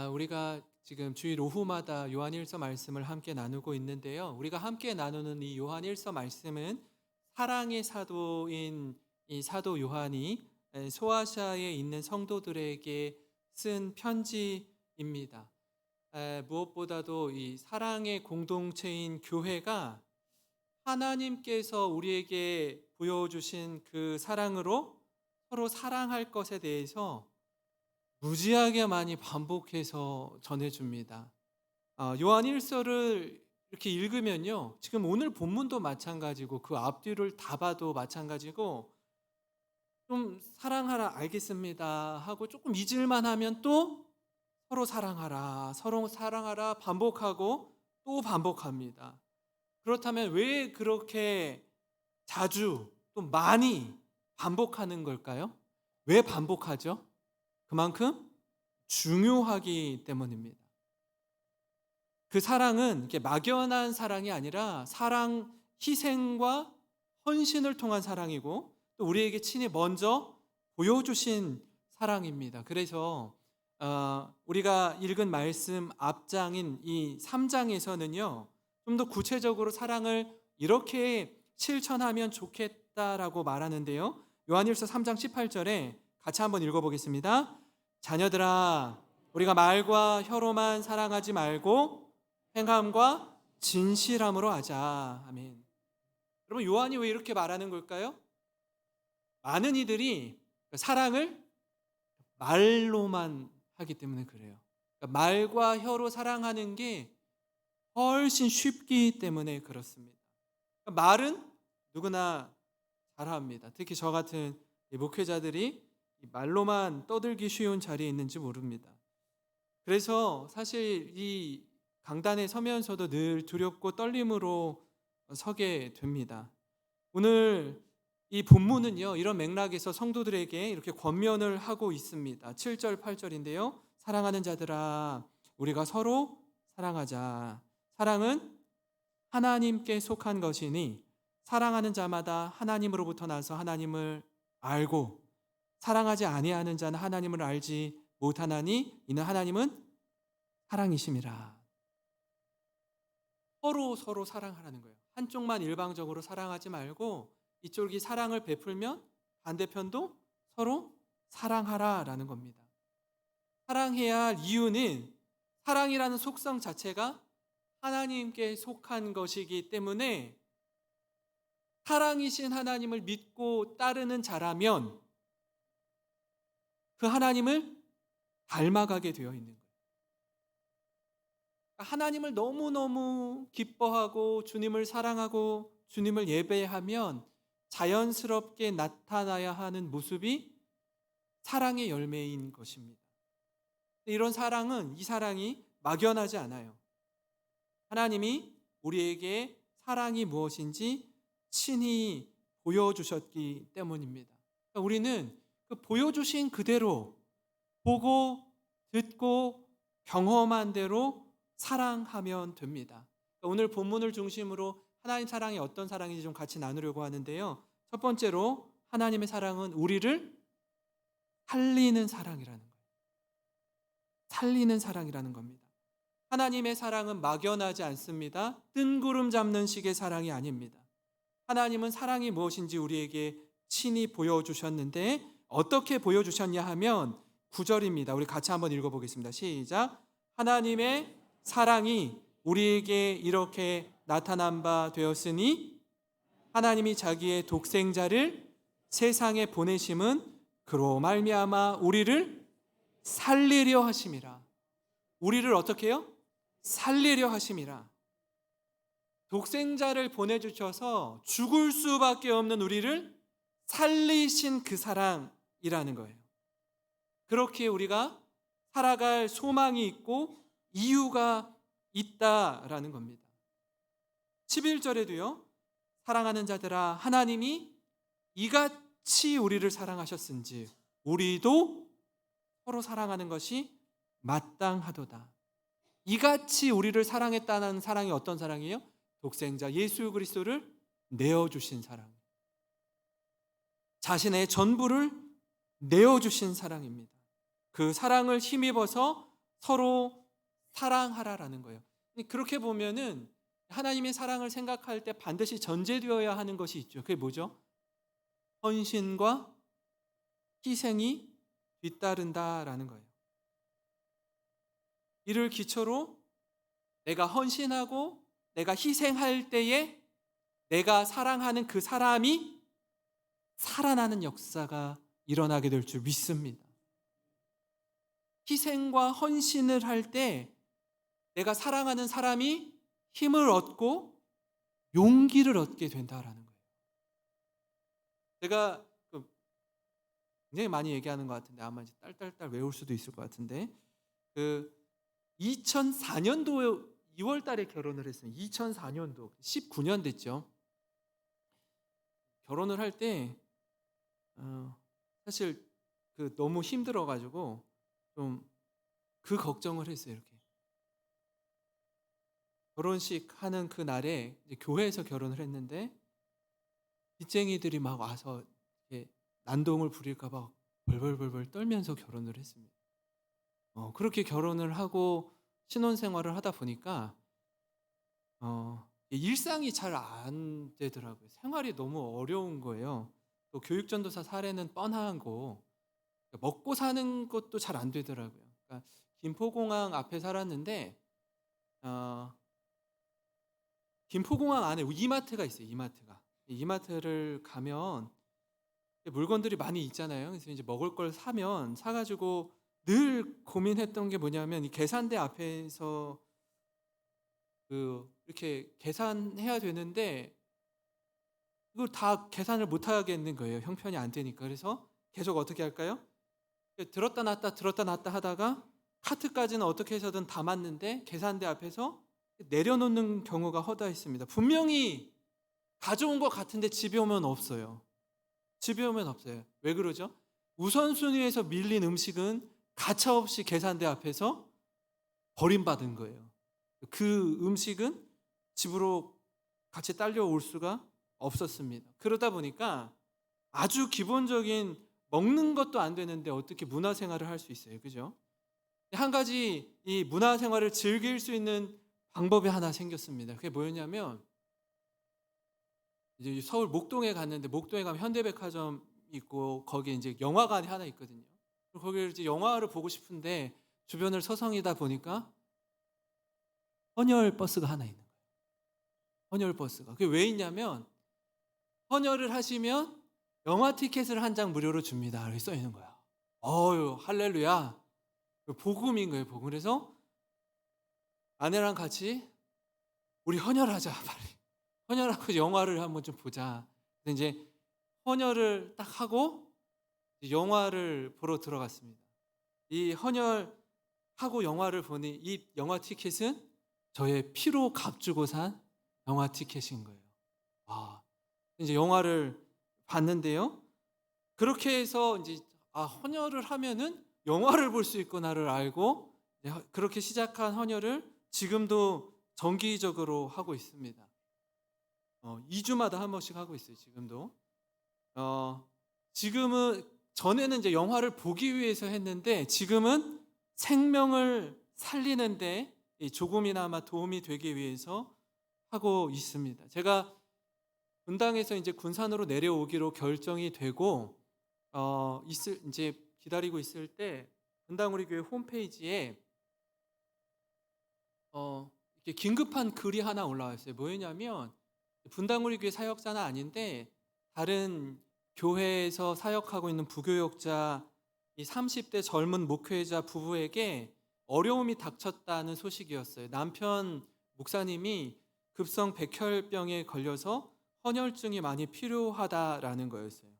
우리가 지금 주일 오후마다 요한일서 말씀을 함께 나누고 있는데요. 우리가 함께 나누는 이 요한일서 말씀은 사랑의 사도인 이 사도 요한이 소아시아에 있는 성도들에게 쓴 편지입니다. 무엇보다도 이 사랑의 공동체인 교회가 하나님께서 우리에게 보여주신 그 사랑으로 서로 사랑할 것에 대해서 무지하게 많이 반복해서 전해줍니다. 요한 1서를 이렇게 읽으면요, 지금 오늘 본문도 마찬가지고 그 앞뒤를 다 봐도 마찬가지고, 좀 사랑하라 알겠습니다 하고 조금 잊을만 하면 또 서로 사랑하라 반복하고 또 반복합니다. 그렇다면 왜 그렇게 자주 또 많이 반복하는 걸까요? 왜 반복하죠? 그만큼 중요하기 때문입니다. 그 사랑은 이렇게 막연한 사랑이 아니라 희생과 헌신을 통한 사랑이고, 또 우리에게 친히 먼저 보여주신 사랑입니다. 그래서 우리가 읽은 말씀 앞장인 이 3장에서는요, 좀 더 구체적으로 사랑을 이렇게 실천하면 좋겠다라고 말하는데요. 요한일서 3장 18절에 같이 한번 읽어보겠습니다. 자녀들아, 우리가 말과 혀로만 사랑하지 말고 행함과 진실함으로 하자. 아멘. 여러분, 요한이 왜 이렇게 말하는 걸까요? 많은 이들이 사랑을 말로만 하기 때문에 그래요. 그러니까 말과 혀로 사랑하는 게 훨씬 쉽기 때문에 그렇습니다. 그러니까 말은 누구나 잘합니다. 특히 저 같은 목회자들이 말로만 떠들기 쉬운 자리에 있는지 모릅니다. 그래서 사실 이 강단에 서면서도 늘 두렵고 떨림으로 서게 됩니다. 오늘 이 본문은요, 이런 맥락에서 성도들에게 이렇게 권면을 하고 있습니다. 7절, 8절인데요. 사랑하는 자들아, 우리가 서로 사랑하자. 사랑은 하나님께 속한 것이니 사랑하는 자마다 하나님으로부터 나서 하나님을 알고, 사랑하지 아니하는 자는 하나님을 알지 못하나니 이는 하나님은 사랑이심이라. 서로 사랑하라는 거예요. 한쪽만 일방적으로 사랑하지 말고 이쪽이 사랑을 베풀면 반대편도 서로 사랑하라라는 겁니다. 사랑해야 할 이유는 사랑이라는 속성 자체가 하나님께 속한 것이기 때문에, 사랑이신 하나님을 믿고 따르는 자라면 그 하나님을 닮아가게 되어 있는 거예요. 하나님을 너무너무 기뻐하고 주님을 사랑하고 주님을 예배하면 자연스럽게 나타나야 하는 모습이 사랑의 열매인 것입니다. 이런 사랑은, 이 사랑이 막연하지 않아요. 하나님이 우리에게 사랑이 무엇인지 친히 보여주셨기 때문입니다. 우리는 그 보여주신 그대로 보고 듣고 경험한 대로 사랑하면 됩니다. 오늘 본문을 중심으로 하나님 사랑이 어떤 사랑인지 좀 같이 나누려고 하는데요. 첫 번째로 하나님의 사랑은 우리를 살리는 사랑이라는 거예요. 살리는 사랑이라는 겁니다. 하나님의 사랑은 막연하지 않습니다. 뜬구름 잡는 식의 사랑이 아닙니다. 하나님은 사랑이 무엇인지 우리에게 친히 보여주셨는데, 어떻게 보여주셨냐 하면 9절입니다. 우리 같이 한번 읽어보겠습니다. 시작. 하나님의 사랑이 우리에게 이렇게 나타난 바 되었으니 하나님이 자기의 독생자를 세상에 보내심은 그로 말미암아 우리를 살리려 하심이라. 우리를 어떻게 해요? 살리려 하심이라. 독생자를 보내주셔서 죽을 수밖에 없는 우리를 살리신 그 사랑이라는 거예요. 그렇게 우리가 살아갈 소망이 있고 이유가 있다라는 겁니다. 11절에도요. 사랑하는 자들아, 하나님이 이같이 우리를 사랑하셨은지 우리도 서로 사랑하는 것이 마땅하도다. 이같이 우리를 사랑했다는 사랑이 어떤 사랑이에요? 독생자 예수 그리스도를 내어주신 사랑, 자신의 전부를 내어주신 사랑입니다. 그 사랑을 힘입어서 서로 사랑하라라는 거예요. 그렇게 보면은 하나님의 사랑을 생각할 때 반드시 전제되어야 하는 것이 있죠. 그게 뭐죠? 헌신과 희생이 뒤따른다라는 거예요. 이를 기초로 내가 헌신하고 내가 희생할 때에 내가 사랑하는 그 사람이 살아나는 역사가 일어나게 될 줄 믿습니다. 희생과 헌신을 할 때 내가 사랑하는 사람이 힘을 얻고 용기를 얻게 된다라는 거예요. 제가 굉장히 많이 얘기하는 것 같은데 아마 이제 딸딸딸 외울 수도 있을 것 같은데 2004년도 2월 달에 결혼을 했어요. 2004년도 19년 됐죠. 결혼을 할 때 사실 너무 힘들어가지고 좀 그 걱정을 했어요. 이렇게 결혼식 하는 그 날에 이제 교회에서 결혼을 했는데 빚쟁이들이 막 와서 이렇게 난동을 부릴까봐 벌벌벌벌 떨면서 결혼을 했습니다. 그렇게 결혼을 하고 신혼생활을 하다 보니까 일상이 잘 안 되더라고요. 생활이 너무 어려운 거예요. 또 교육전도사 사례는 뻔하고 먹고 사는 것도 잘 안 되더라고요. 그러니까 김포공항 앞에 살았는데 김포공항 안에 이마트가 있어요. 이마트를 가면 물건들이 많이 있잖아요. 그래서 이제 먹을 걸 사가지고 늘 고민했던 게 뭐냐면 이 계산대 앞에서 이렇게 계산해야 되는데 이걸 다 계산을 못 하겠는 거예요. 형편이 안 되니까. 그래서 계속 어떻게 할까요? 들었다 놨다 하다가 카트까지는 어떻게 해서든 담았는데 계산대 앞에서 내려놓는 경우가 허다했습니다. 분명히 가져온 것 같은데 집에 오면 없어요. 왜 그러죠? 우선순위에서 밀린 음식은 가차없이 계산대 앞에서 버림받은 거예요. 그 음식은 집으로 같이 딸려올 수가 없었습니다. 그러다 보니까 아주 기본적인 먹는 것도 안 되는데 어떻게 문화생활을 할 수 있어요? 그죠? 한 가지 이 문화생활을 즐길 수 있는 방법이 하나 생겼습니다. 그게 뭐였냐면 이제 서울 목동에 갔는데 목동에 가면 현대백화점 있고 거기에 이제 영화관이 하나 있거든요. 거기를 이제 영화를 보고 싶은데 주변을 서성이다 보니까 헌혈 버스가 하나 있는 거예요. 헌혈 버스가. 그게 왜 있냐면 헌혈을 하시면 영화 티켓을 한 장 무료로 줍니다. 이렇게 써 있는 거야. 할렐루야. 복음인 거예요, 복음. 그래서 아내랑 같이 우리 헌혈하자, 빨리. 헌혈하고 영화를 한번 좀 보자. 그래서 이제 헌혈을 딱 하고 영화를 보러 들어갔습니다. 이 헌혈하고 영화를 보니 이 영화 티켓은 저의 피로 값주고 산 영화 티켓인 거예요. 이제 영화를 봤는데요. 그렇게 해서 이제 헌혈을 하면은 영화를 볼 수 있구나를 알고 그렇게 시작한 헌혈을 지금도 정기적으로 하고 있습니다. 2주마다 한 번씩 하고 있어요. 지금도. 지금은 전에는 이제 영화를 보기 위해서 했는데 지금은 생명을 살리는데 조금이나마 도움이 되기 위해서 하고 있습니다. 제가 분당에서 이제 군산으로 내려오기로 결정이 되고 이제 기다리고 있을 때 분당 우리 교회 홈페이지에 이렇게 긴급한 글이 하나 올라왔어요. 뭐였냐면 분당 우리 교회 사역자는 아닌데 다른 교회에서 사역하고 있는 부교역자 이 30대 젊은 목회자 부부에게 어려움이 닥쳤다는 소식이었어요. 남편 목사님이 급성 백혈병에 걸려서 헌혈증이 많이 필요하다라는 거였어요.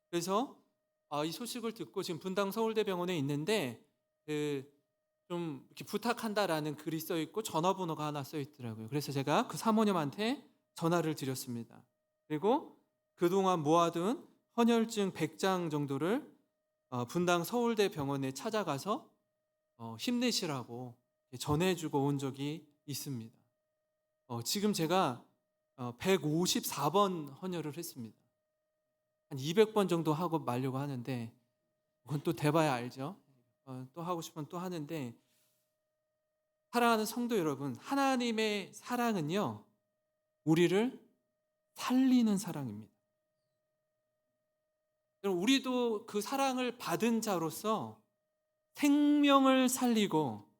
그래서 이 소식을 듣고 지금 분당 서울대병원에 있는데 좀 이렇게 부탁한다라는 글이 써 있고 전화번호가 하나 써 있더라고요. 그래서 제가 그 사모님한테 전화를 드렸습니다. 그리고 그동안 모아둔 헌혈증 100장 정도를 분당 서울대병원에 찾아가서 힘내시라고 전해주고 온 적이 있습니다. 지금 제가 154번 헌혈을 했습니다. 한 200번 정도 하고 말려고 하는데 그건 또 돼봐야 알죠. 또 하고 싶으면 또 하는데 사랑하는 성도 여러분, 하나님의 사랑은요, 우리를 살리는 사랑입니다. 여러분, 우리도 그 사랑을 받은 자로서 생명을 살리고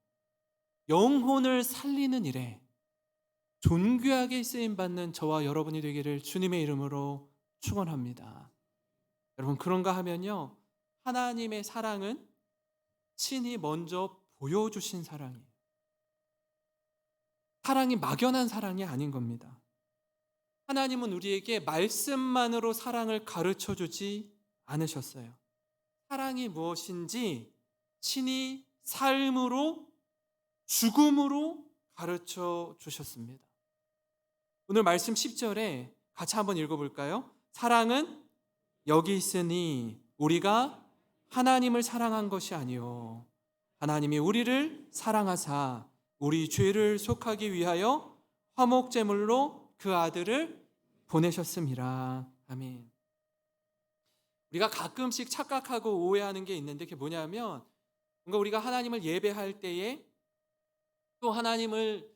영혼을 살리는 일에 존귀하게 쓰임받는 저와 여러분이 되기를 주님의 이름으로 축원합니다. 여러분, 그런가 하면요, 하나님의 사랑은 친히 먼저 보여주신 사랑이에요. 사랑이 막연한 사랑이 아닌 겁니다. 하나님은 우리에게 말씀만으로 사랑을 가르쳐 주지 않으셨어요. 사랑이 무엇인지 친히 삶으로, 죽음으로 가르쳐 주셨습니다. 오늘 말씀 10절에 같이 한번 읽어볼까요? 사랑은 여기 있으니 우리가 하나님을 사랑한 것이 아니요 하나님이 우리를 사랑하사 우리 죄를 속하기 위하여 화목제물로 그 아들을 보내셨음이라. 아멘. 우리가 가끔씩 착각하고 오해하는 게 있는데 그게 뭐냐면, 뭔가 우리가 하나님을 예배할 때에, 또 하나님을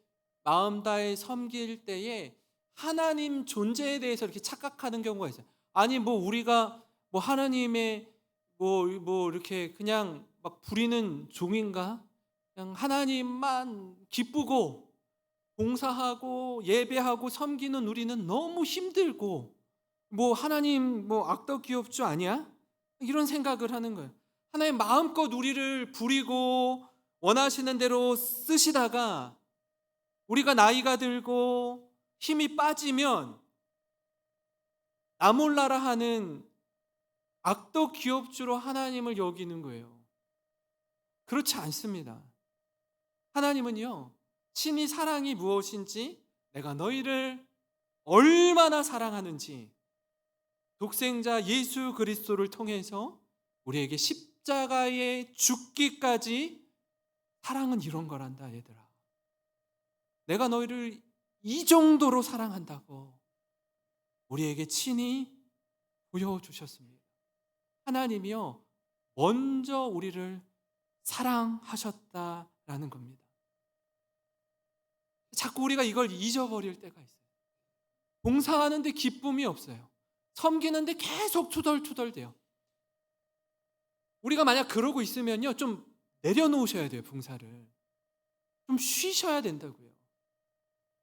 마음 다해 섬길 때에 하나님 존재에 대해서 이렇게 착각하는 경우가 있어요. 아니 뭐 우리가 뭐 하나님의 뭐 이렇게 그냥 막 부리는 종인가? 그냥 하나님만 기쁘고 봉사하고 예배하고 섬기는 우리는 너무 힘들고, 뭐 하나님 뭐 악덕 기업주 아니야? 이런 생각을 하는 거예요. 하나님 마음껏 우리를 부리고 원하시는 대로 쓰시다가 우리가 나이가 들고 힘이 빠지면 나 몰라라 하는 악덕 기업주로 하나님을 여기는 거예요. 그렇지 않습니다. 하나님은요, 친히 사랑이 무엇인지, 내가 너희를 얼마나 사랑하는지 독생자 예수 그리스도를 통해서 우리에게 십자가에 죽기까지, 사랑은 이런 거란다 얘들아. 내가 너희를 이 정도로 사랑한다고 우리에게 친히 보여주셨습니다. 하나님이요, 먼저 우리를 사랑하셨다라는 겁니다. 자꾸 우리가 이걸 잊어버릴 때가 있어요. 봉사하는데 기쁨이 없어요. 섬기는데 계속 투덜투덜대요. 우리가 만약 그러고 있으면요, 좀 내려놓으셔야 돼요. 봉사를 좀 쉬셔야 된다고요.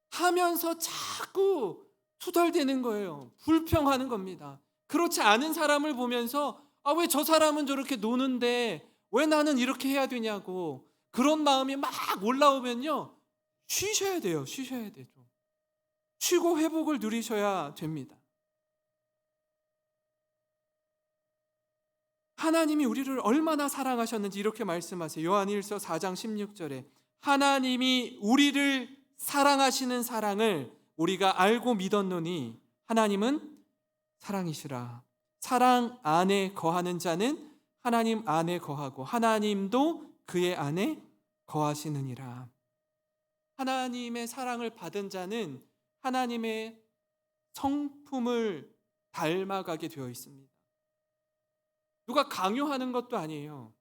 하면서 자꾸 투덜대는 거예요. 불평하는 겁니다. 그렇지 않은 사람을 보면서 왜 저 사람은 저렇게 노는데 왜 나는 이렇게 해야 되냐고, 그런 마음이 막 올라오면요, 쉬셔야 돼요. 쉬셔야 돼요. 좀 쉬고 회복을 누리셔야 됩니다. 하나님이 우리를 얼마나 사랑하셨는지 이렇게 말씀하세요. 요한일서 4장 16절에 하나님이 우리를 사랑하시는 사랑을 우리가 알고 믿었노니 하나님은 사랑이시라. 사랑 안에 거하는 자는 하나님 안에 거하고 하나님도 그의 안에 거하시느니라. 하나님의 사랑을 받은 자는 하나님의 성품을 닮아가게 되어 있습니다. 누가 강요하는 것도 아니에요.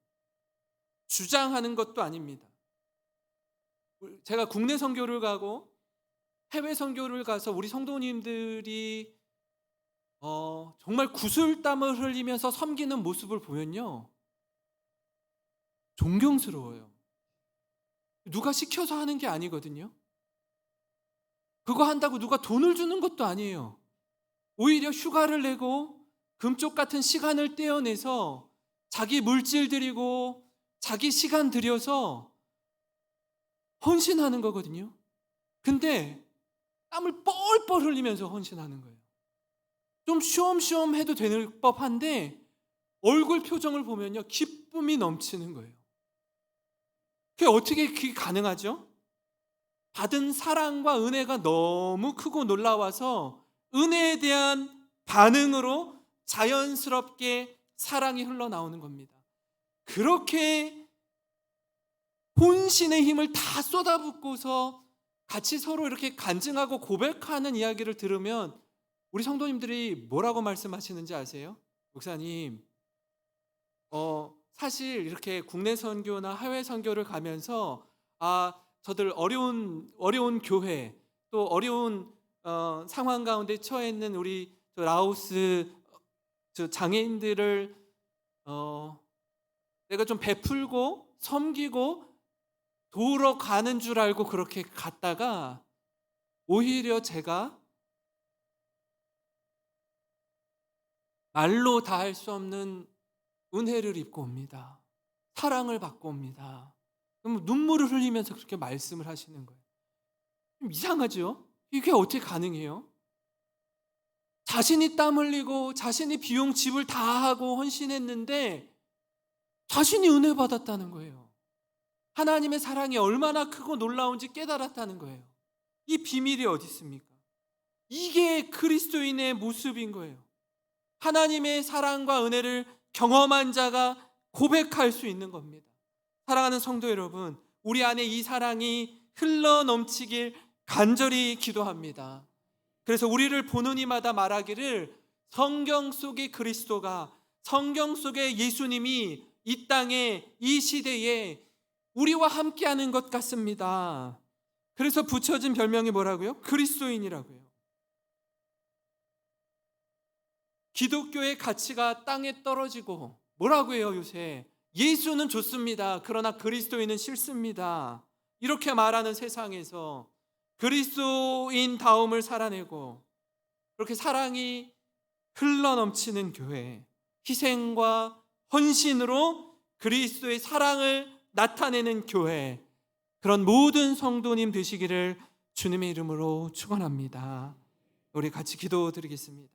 주장하는 것도 아닙니다. 제가 국내 선교를 가고 해외 선교를 가서 우리 성도님들이 정말 구슬땀을 흘리면서 섬기는 모습을 보면요, 존경스러워요. 누가 시켜서 하는 게 아니거든요. 그거 한다고 누가 돈을 주는 것도 아니에요. 오히려 휴가를 내고 금쪽 같은 시간을 떼어내서 자기 물질 들이고 자기 시간 들여서 헌신하는 거거든요. 근데 땀을 뻘뻘 흘리면서 헌신하는 거예요. 좀 쉬엄쉬엄 해도 되는 법한데 얼굴 표정을 보면요, 기쁨이 넘치는 거예요. 그게 어떻게 그게 가능하죠? 받은 사랑과 은혜가 너무 크고 놀라워서 은혜에 대한 반응으로 자연스럽게 사랑이 흘러나오는 겁니다. 그렇게 혼신의 힘을 다 쏟아붓고서 같이 서로 이렇게 간증하고 고백하는 이야기를 들으면 우리 성도님들이 뭐라고 말씀하시는지 아세요? 목사님, 사실 이렇게 국내 선교나 해외 선교를 가면서 저들 어려운 교회, 또 어려운 상황 가운데 처해 있는 우리 라오스 장애인들을 내가 좀 베풀고 섬기고 도우러 가는 줄 알고 그렇게 갔다가 오히려 제가 말로 다 할 수 없는 은혜를 입고 옵니다. 사랑을 받고 옵니다. 그럼 눈물을 흘리면서 그렇게 말씀을 하시는 거예요. 좀 이상하죠? 이게 어떻게 가능해요? 자신이 땀 흘리고 자신이 비용 지불 다 하고 헌신했는데 자신이 은혜 받았다는 거예요. 하나님의 사랑이 얼마나 크고 놀라운지 깨달았다는 거예요. 이 비밀이 어디 있습니까? 이게 그리스도인의 모습인 거예요. 하나님의 사랑과 은혜를 경험한 자가 고백할 수 있는 겁니다. 사랑하는 성도 여러분, 우리 안에 이 사랑이 흘러 넘치길 간절히 기도합니다. 그래서 우리를 보는 이마다 말하기를 성경 속의 그리스도가, 성경 속의 예수님이 이 땅에, 이 시대에 우리와 함께하는 것 같습니다. 그래서 붙여진 별명이 뭐라고요? 그리스도인이라고요. 기독교의 가치가 땅에 떨어지고 뭐라고 해요 요새? 예수는 좋습니다. 그러나 그리스도인은 싫습니다. 이렇게 말하는 세상에서 그리스도인다움을 살아내고 그렇게 사랑이 흘러넘치는 교회, 희생과 헌신으로 그리스도의 사랑을 나타내는 교회, 그런 모든 성도님 되시기를 주님의 이름으로 축원합니다. 우리 같이 기도드리겠습니다.